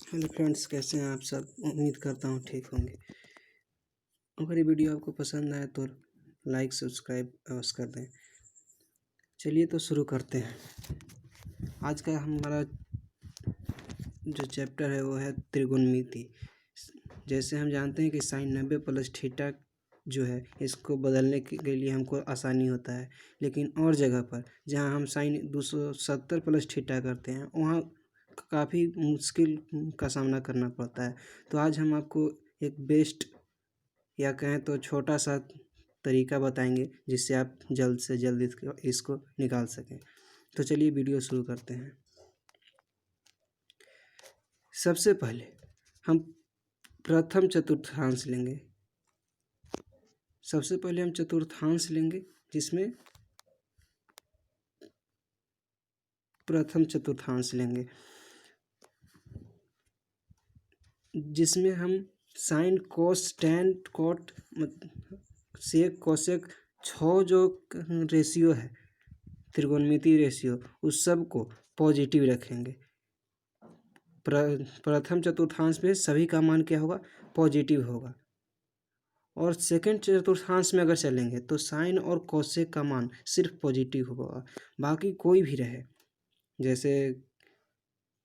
Hello friends, कैसे हैं आप सब। उम्मीद करता हूँ ठीक होंगे। अगर ये वीडियो आपको पसंद आए तो लाइक सब्सक्राइब अवश्य कर दें। चलिए तो शुरू करते हैं। आज का हमारा जो चैप्टर है वो है त्रिकोणमिति। जैसे हम जानते हैं कि साइन 90 प्लस थीटा जो है इसको बदलने के लिए हमको आसानी होता है, लेकिन और जगह पर जहाँ हम साइन 270 प्लस थीटा करते हैं वहाँ काफ़ी मुश्किल का सामना करना पड़ता है। तो आज हम आपको एक बेस्ट या कहें तो छोटा सा तरीका बताएंगे जिससे आप जल्द से जल्द इसको निकाल सकें। तो चलिए वीडियो शुरू करते हैं। सबसे पहले हम प्रथम चतुर्थांश लेंगे। सबसे पहले हम चतुर्थांश लेंगे जिसमें प्रथम चतुर्थांश लेंगे जिसमें हम sine cos tan cot sec cosec 6 जो रेशियो है त्रिकोणमिति रेशियो उस सब को पॉजिटिव रखेंगे। प्रथम चतुर्थांश में सभी का मान क्या होगा, पॉजिटिव होगा। और सेकंड चतुर्थांश में अगर चलेंगे तो साइन और कोसेक का मान सिर्फ पॉजिटिव होगा, बाकी कोई भी रहे जैसे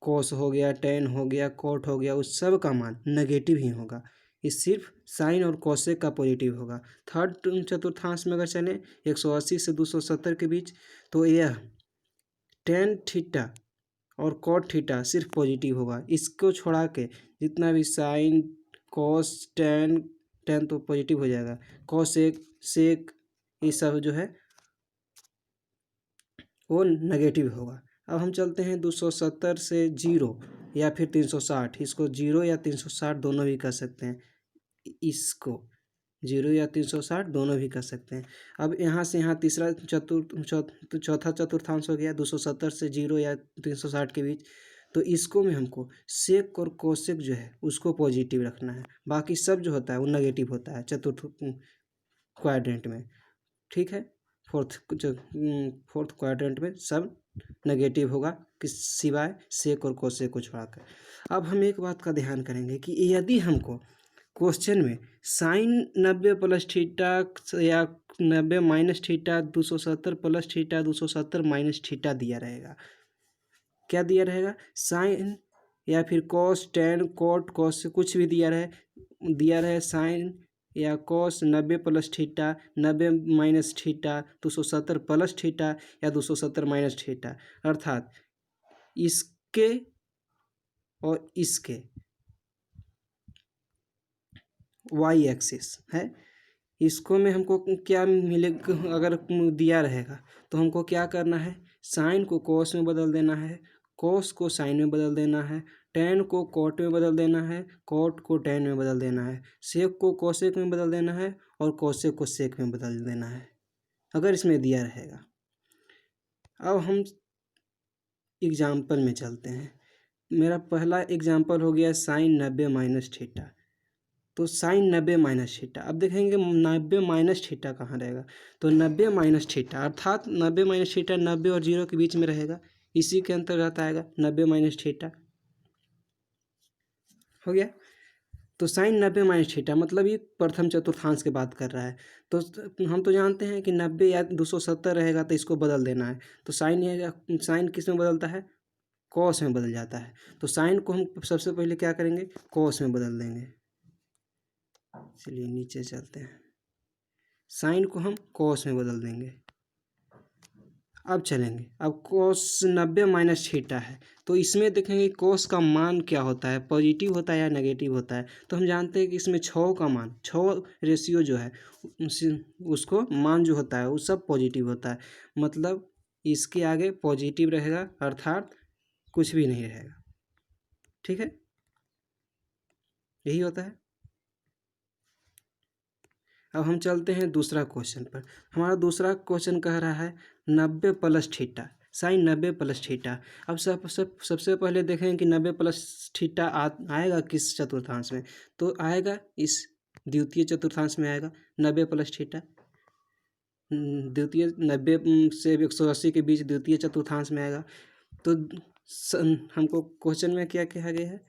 कोस हो गया, टेन हो गया, कोट हो गया, उस सब का मान नेगेटिव ही होगा। इस सिर्फ साइन और कोसेक का पॉजिटिव होगा। थर्ड चतुर्थांश में अगर चलें 180 से 270 के बीच तो यह टेन थीटा और कॉट थीटा सिर्फ पॉजिटिव होगा। इसको छोड़ा के जितना भी साइन कॉस टेन टेन तो पॉजिटिव हो जाएगा, कोसेक सेक ये सब जो है वो नेगेटिव होगा। अब हम चलते हैं 270 से 0 या फिर 360। इसको 0 या 360 दोनों भी कर सकते हैं। इसको 0 या 360 दोनों भी कर सकते हैं। अब यहाँ से यहाँ तीसरा चौथा चतुर्थांश हो गया 270 से 0 या 360 के बीच। तो इसको में हमको सेक और कोसेक जो है उसको पॉजिटिव रखना है, बाकी सब जो होता है वो नेगेटिव होता है चतुर्थ क्वाड्रेंट में। ठीक है, फोर्थ क्वाड्रेंट में सब नेगेटिव होगा कि सिवाय सेक और कोसेक को छोड़ाकर। अब हम एक बात का ध्यान करेंगे कि यदि हमको क्वेश्चन में साइन 90 प्लस थीटा या 90 minus theta 270 plus theta 270 minus theta दिया रहेगा, क्या दिया रहेगा, साइन या फिर कॉस टेन कोट कॉस कुछ भी दिया रहे साइन या cos 90 plus theta 90 minus theta 270 plus theta या 270 माइनस थीटा, अर्थात इसके और इसके वाई एक्सिस है। इसको में हमको क्या मिलेगा, अगर दिया रहेगा तो हमको क्या करना है, साइन को कॉस में बदल देना है, कॉस को साइन में बदल देना है, टेन को कॉट में बदल देना है, कॉट को टेन में बदल देना है, सेक को कोसेक में बदल देना है और कोसेक को सेक में बदल देना है अगर इसमें दिया रहेगा। अब हम एग्जाम्पल में चलते हैं। मेरा पहला एग्जाम्पल हो गया साइन 90 माइनस थीटा। तो साइन 90 माइनस थीटा, अब देखेंगे 90 माइनस थीटा कहाँ रहेगा, तो 90 माइनस थीटा अर्थात 90 माइनस थीटा 90 और 0 के बीच में रहेगा, इसी के अंतर्गत आएगा 90 माइनस थीटा। हो गया। तो साइन 90 माइनस थीटा मतलब ये प्रथम चतुर्थांश की बात कर रहा है। तो हम तो जानते हैं कि 90 या 270 रहेगा तो इसको बदल देना है। तो साइन किस में बदलता है, कॉस में बदल जाता है। तो साइन को हम सबसे पहले क्या करेंगे, कॉस में बदल देंगे। चलिए नीचे चलते हैं, साइन को हम कॉस में बदल देंगे। अब चलेंगे, अब कॉस 90 माइनस थीटा है तो इसमें देखेंगे कॉस का मान क्या होता है, पॉजिटिव होता है या नेगेटिव होता है। तो हम जानते हैं कि इसमें 6 का मान 6 रेशियो जो है उसको मान जो होता है वो सब पॉजिटिव होता है, मतलब इसके आगे पॉजिटिव रहेगा अर्थात कुछ भी नहीं रहेगा। ठीक है, यही होता है। अब हम चलते हैं दूसरा क्वेश्चन पर। हमारा दूसरा क्वेश्चन कह रहा है 90 plus theta, sine 90 plus theta. अब सबसे पहले देखें कि 90 प्लस थीटा आएगा किस चतुर्थांश में, तो आएगा इस द्वितीय चतुर्थांश में आएगा 90 प्लस थीटा। द्वितीय 90 से 180 के बीच द्वितीय चतुर्थांश में आएगा। तो हमको क्वेश्चन में क्या कहा गया है,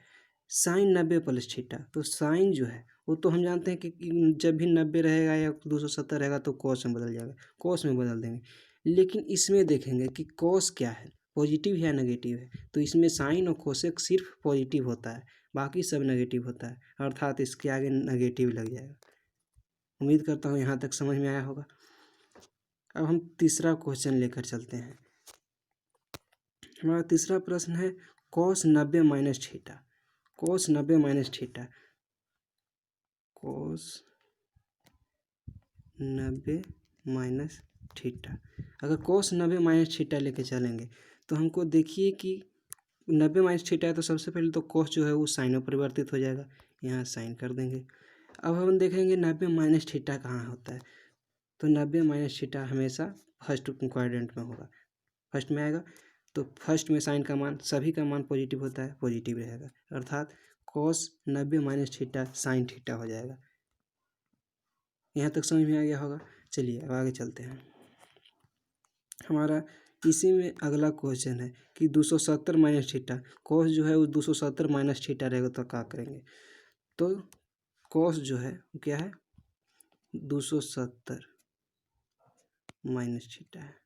साइन 90 प्लस थीटा, तो साइन जो है वो तो हम जानते हैं कि जब भी 90 रहेगा या 270 रहेगा तो कॉस में बदल जाएगा, कॉस में बदल देंगे। लेकिन इसमें देखेंगे कि कॉस क्या है, पॉजिटिव है या नेगेटिव है, तो इसमें साइन और कोसेक सिर्फ पॉजिटिव होता है, बाकी सब नेगेटिव होता है, अर्थात इसके आगे नेगेटिव लग जाएगा। उम्मीद करता हूँ यहाँ तक समझ में आया होगा। अब हम तीसरा क्वेश्चन लेकर चलते हैं। हमारा तीसरा प्रश्न है cos 90 minus theta, cos 90 minus theta, cos 90 minus theta. अगर कॉस 90 माइनस थीटा लेके चलेंगे तो हमको देखिए कि 90 माइनस थीटा है तो सबसे पहले तो कॉस जो है वो साइन में परिवर्तित हो जाएगा, यहाँ साइन कर देंगे। अब हम देखेंगे 90 माइनस थीटा कहाँ होता है, तो 90 माइनस थीटा हमेशा फर्स्ट क्वाड्रेंट में होगा, फर्स्ट में आएगा। तो फर्स्ट में साइन का मान, सभी का मान पॉजिटिव होता है, पॉजिटिव रहेगा, अर्थात cos 90 minus theta sine theta हो जाएगा। यहाँ तक समझ में आ गया होगा। चलिए अब आगे चलते हैं। हमारा इसी में अगला क्वेश्चन है कि 270 माइनस थीटा, कॉस जो है वो 270 माइनस थीटा रहेगा तो क्या करेंगे, तो कॉस जो है वो क्या है 270 माइनस थीटा है।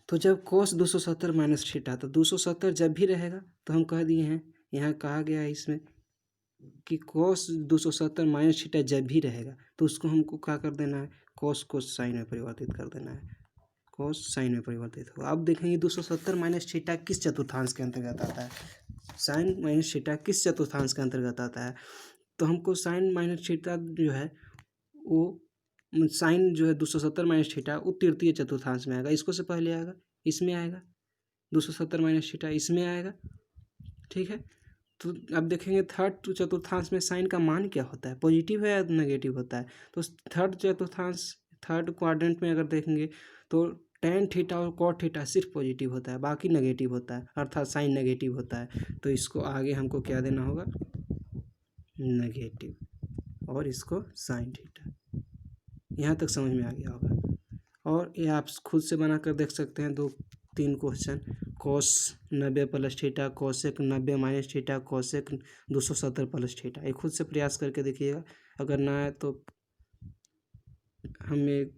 तो जब कॉस 270 माइनस थीटा, तो 270 जब भी रहेगा तो हम कह दिए हैं, यहाँ कहा गया है इसमें कि कॉस 270 माइनस थीटा जब भी रहेगा तो उसको हमको क्या कर देना है, कॉस को साइन में परिवर्तित कर देना है, कॉस साइन में परिवर्तित होगा। अब देखेंगे 270 माइनस थीटा किस चतुर्थांश के अंतर्गत आता है, साइन माइनस थीटा किस चतुर्थांश के अंतर्गत आता है, तो हमको साइन माइनस थीटा जो है वो साइन जो है 270 माइनस थीटा वो तृतीय चतुर्थांश में आएगा, इसको से पहले आएगा, इसमें आएगा 270 माइनस थीटा इसमें आएगा, ठीक है। तो अब देखेंगे थर्ड चतुर्थांश में साइन का मान क्या होता है, पॉजिटिव है या नेगेटिव होता है, तो थर्ड चतुर्थांश थर्ड क्वाड्रेंट में अगर देखेंगे तो टेन थीटा और कॉट थीटा सिर्फ पॉजिटिव होता है, बाकी नेगेटिव होता है, अर्थात साइन नेगेटिव होता है। तो इसको आगे हमको क्या देना होगा, नेगेटिव, और इसको साइन थीटा। यहाँ तक समझ में आ गया होगा। और ये आप खुद से बना कर देख सकते हैं, 2-3 question, cos 90 plus theta, cosec 90 minus theta, cosec 270 plus theta, ये खुद से प्रयास करके देखिएगा। अगर ना आए तो हमें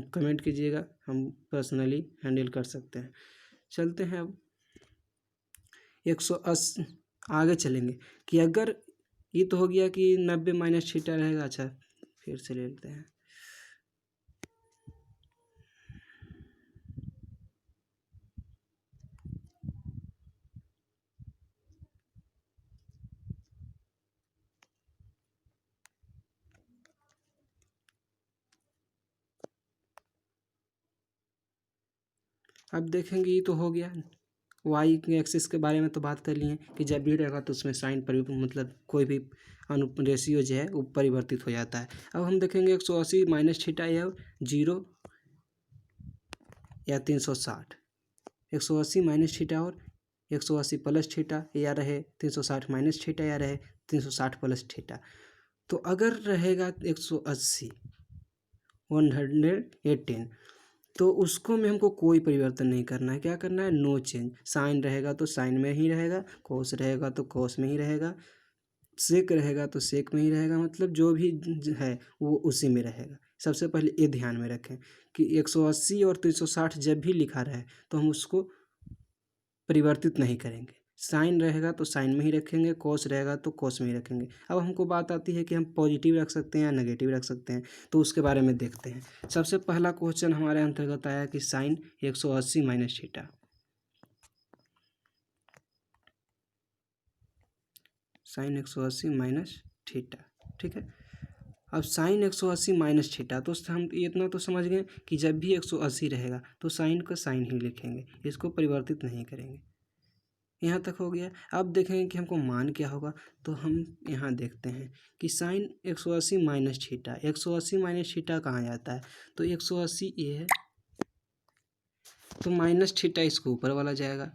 कमेंट कीजिएगा, हम पर्सनली हैंडल कर सकते हैं। चलते हैं अब 180 आगे चलेंगे कि अगर ये तो हो गया कि 90 माइनस थीटा रहेगा। अच्छा फिर से ले लेते हैं। अब देखेंगे ये तो हो गया, वाई के एक्सिस के बारे में तो बात कर लिए कि जब भी रहेगा तो उसमें साइन मतलब कोई भी रेशियो जो है वो परिवर्तित हो जाता है। अब हम देखेंगे 180 माइनस थीटा या 0 या 360, 180 माइनस थीटा और 180 प्लस थीटा, या रहे 360 माइनस थीटा, या रहे 360 प्लस थीटा। तो अगर रहेगा 180 118 तो उसको में हमको कोई परिवर्तन नहीं करना है, क्या करना है, नो चेंज। साइन रहेगा तो साइन में ही रहेगा, कोस रहेगा तो कोस में ही रहेगा, सेक रहेगा तो सेक में ही रहेगा, मतलब जो भी है वो उसी में रहेगा। सबसे पहले ये ध्यान में रखें कि 180 और 360 जब भी लिखा रहे तो हम उसको परिवर्तित नहीं करेंगे, साइन रहेगा तो साइन में ही रखेंगे, कोस रहेगा तो कोस में ही रखेंगे। अब हमको बात आती है कि हम पॉजिटिव रख सकते हैं या नेगेटिव रख सकते हैं, तो उसके बारे में देखते हैं। सबसे पहला क्वेश्चन हमारे अंतर्गत आया कि sine 180 minus theta, sine 180 minus theta, ठीक है। अब साइन 180 माइनस थीटा, तो हम इतना तो समझ गए कि जब भी 180 रहेगा तो साइन का साइन ही लिखेंगे, इसको परिवर्तित नहीं करेंगे। यहाँ तक हो गया। अब देखेंगे कि हमको मान क्या होगा, तो हम यहाँ देखते हैं कि sine 180 minus theta, 180 minus theta कहाँ जाता है, तो 180 ये है तो माइनस थीटा इसको ऊपर वाला जाएगा,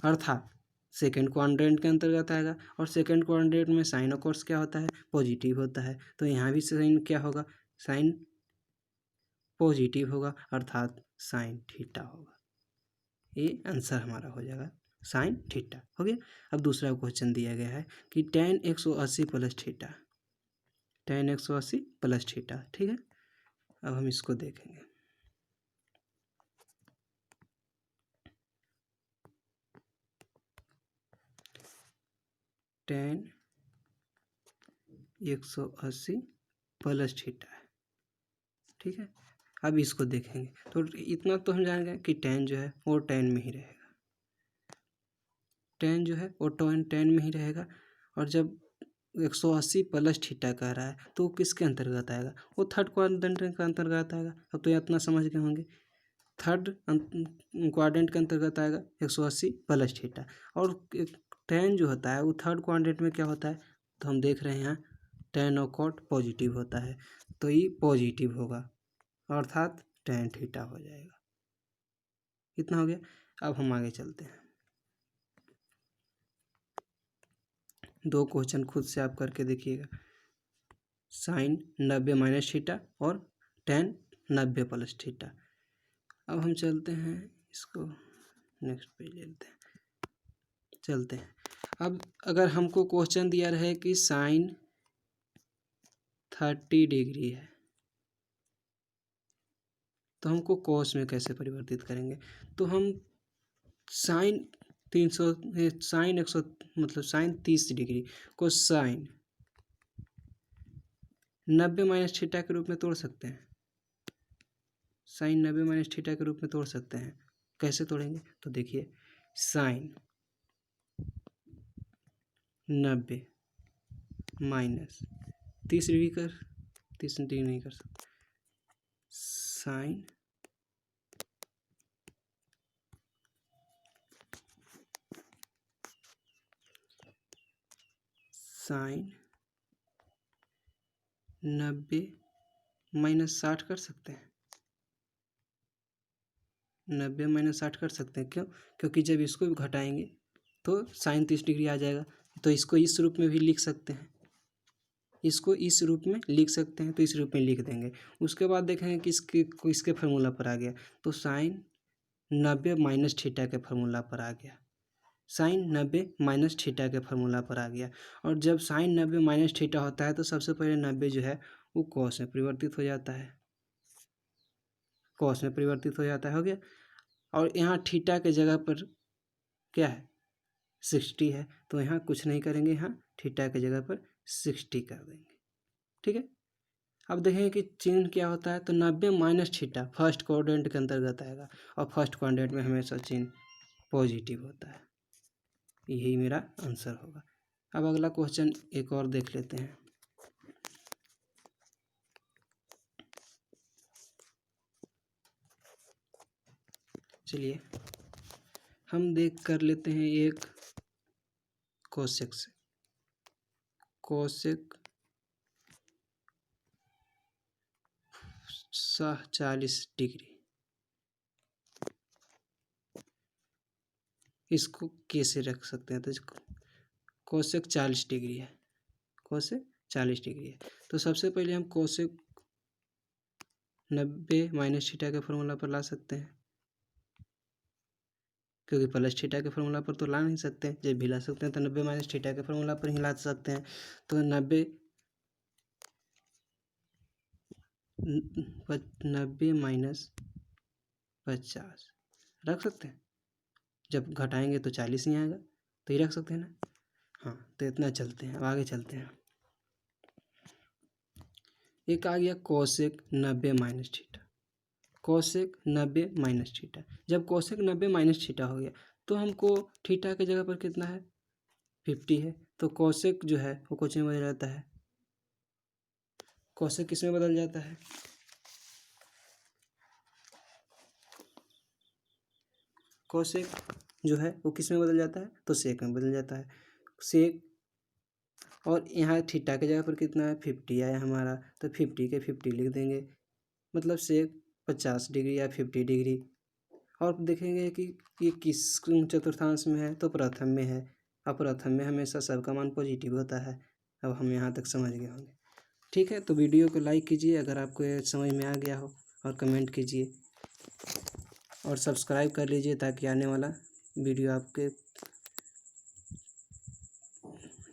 अर्थात सेकेंड क्वाड्रेंट के अंतर्गत आएगा, और सेकेंड क्वाड्रेंट में साइन ऑफ कोर्स क्या होता है, पॉजिटिव होता है, तो यहाँ भी साइन क्या होगा, साइन पॉजिटिव होगा, अर्थात साइन थीटा होगा। ये आंसर हमारा हो जाएगा साइन थीटा हो गया। अब दूसरा क्वेश्चन दिया गया है कि tan 180 plus theta, tan 180 plus theta, ठीक है। अब हम इसको देखेंगे। tan 180 प्लस थीटा है, ठीक है। अब इसको देखेंगे तो इतना तो हम जान गए कि tan जो है वो tan में ही रहेगा, tan जो है वो tan में ही रहेगा। और जब 180 प्लस थीटा कह रहा है तो वो किसके अंतर्गत आएगा, वो थर्ड क्वाड्रेंट के अंतर्गत आएगा। अब तो इतना समझ गए होंगे, थर्ड क्वाड्रेंट के अंतर्गत आएगा 180 प्लस थीटा। और tan जो होता है वो थर्ड क्वाड्रेंट में क्या होता है, तो हम देख रहे हैं यहाँ tan और cot पॉजिटिव होता है, तो ये पॉजिटिव होगा अर्थात tan थीटा हो जाएगा। इतना हो गया। अब हम आगे चलते हैं। दो क्वेश्चन खुद से आप करके देखिएगा, साइन 90 माइनस थीटा और tan 90 प्लस थीटा। अब हम चलते हैं, इसको नेक्स्ट पेज ले लेते हैं, चलते हैं। अब अगर हमको क्वेश्चन दिया रहे कि साइन 30 डिग्री है तो हमको कॉस में कैसे परिवर्तित करेंगे, तो हम साइन 100 मतलब साइन 30 डिग्री को साइन 90 माइनस थीटा के रूप में तोड़ सकते हैं, साइन 90 माइनस थीटा के रूप में तोड़ सकते हैं। कैसे तोड़ेंगे, तो देखिए साइन 90 माइनस 30 डिग्री नहीं कर सकते, साइन 90 माइनस 60 कर सकते हैं, 90 माइनस 60 कर सकते हैं। क्यों, क्योंकि जब इसको घटाएंगे तो साइन 30 डिग्री आ जाएगा। तो इसको इस रूप में भी लिख सकते हैं, इसको इस रूप में लिख सकते हैं, तो इस रूप में लिख देंगे। उसके बाद देखेंगे कि इसके फार्मूला पर आ गया, तो साइन 90 माइनस थीटा के फार्मूला पर आ गया, साइन 90 माइनस थीटा के फार्मूला पर आ गया। और जब साइन 90 माइनस थीटा होता है तो सबसे पहले 90 जो है वो कॉस में परिवर्तित हो जाता है, कॉस में परिवर्तित हो जाता है, हो गया। और यहाँ थीटा के जगह पर क्या है 60 है, तो यहाँ कुछ नहीं करेंगे, यहाँ थीटा के जगह पर 60 कर देंगे, ठीक है। अब देखेंगे कि चिन्ह क्या होता है, तो 90 माइनस थीटा फर्स्ट क्वाड्रेंट के अंतर्गत आएगा, और फर्स्ट क्वाड्रेंट में हमेशा चिन्ह पॉजिटिव होता है। यही मेरा आंसर होगा। अब अगला क्वेश्चन एक और देख लेते हैं। चलिए हम देख कर लेते हैं एक कोसेक से, कोसेक 40 डिग्री, इसको कैसे रख सकते हैं, तो कोसेक 40 डिग्री है, कोसेक 40 डिग्री है। तो सबसे पहले हम कोसेक 90 माइनस थीटा के फॉर्मूला पर ला सकते हैं, क्योंकि प्लस थीटा के फॉर्मूला पर तो ला नहीं सकते, जब भी ला सकते हैं तो 90 माइनस थीटा के फॉर्मूला पर ही ला सकते हैं। तो 90 माइनस 50 रख सकते हैं, जब घटाएंगे तो 40 ही आएगा, तो ये रख सकते हैं ना। हाँ, तो इतना चलते हैं, अब आगे चलते हैं। एक आ गया cosec 90 minus theta, cosec 90 minus theta. जब कोसेक 90 माइनस थीटा हो गया तो हमको थीटा की जगह पर कितना है 50 है, तो कोसेक जो है वो कुछ में बदल जाता है, कोसेक किस में बदल जाता है, कोसेक जो है वो किस में बदल जाता है, तो सेक में बदल जाता है, सेक। और यहाँ थीटा की जगह पर कितना है 50 आया हमारा, तो 50 के 50 लिख देंगे, मतलब सेक 50 डिग्री या 50 डिग्री। और देखेंगे कि ये किस चतुर्थांश में है, तो प्रथम में है, और प्रथम में हमेशा सबका मान पॉजिटिव होता है। अब हम यहाँ तक समझ गए होंगे, ठीक है। तो वीडियो को लाइक कीजिए अगर आपको ये समझ में आ गया हो, और कमेंट कीजिए और सब्सक्राइब कर लीजिए ताकि आने वाला वीडियो आपके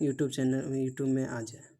यूट्यूब में आ जाए।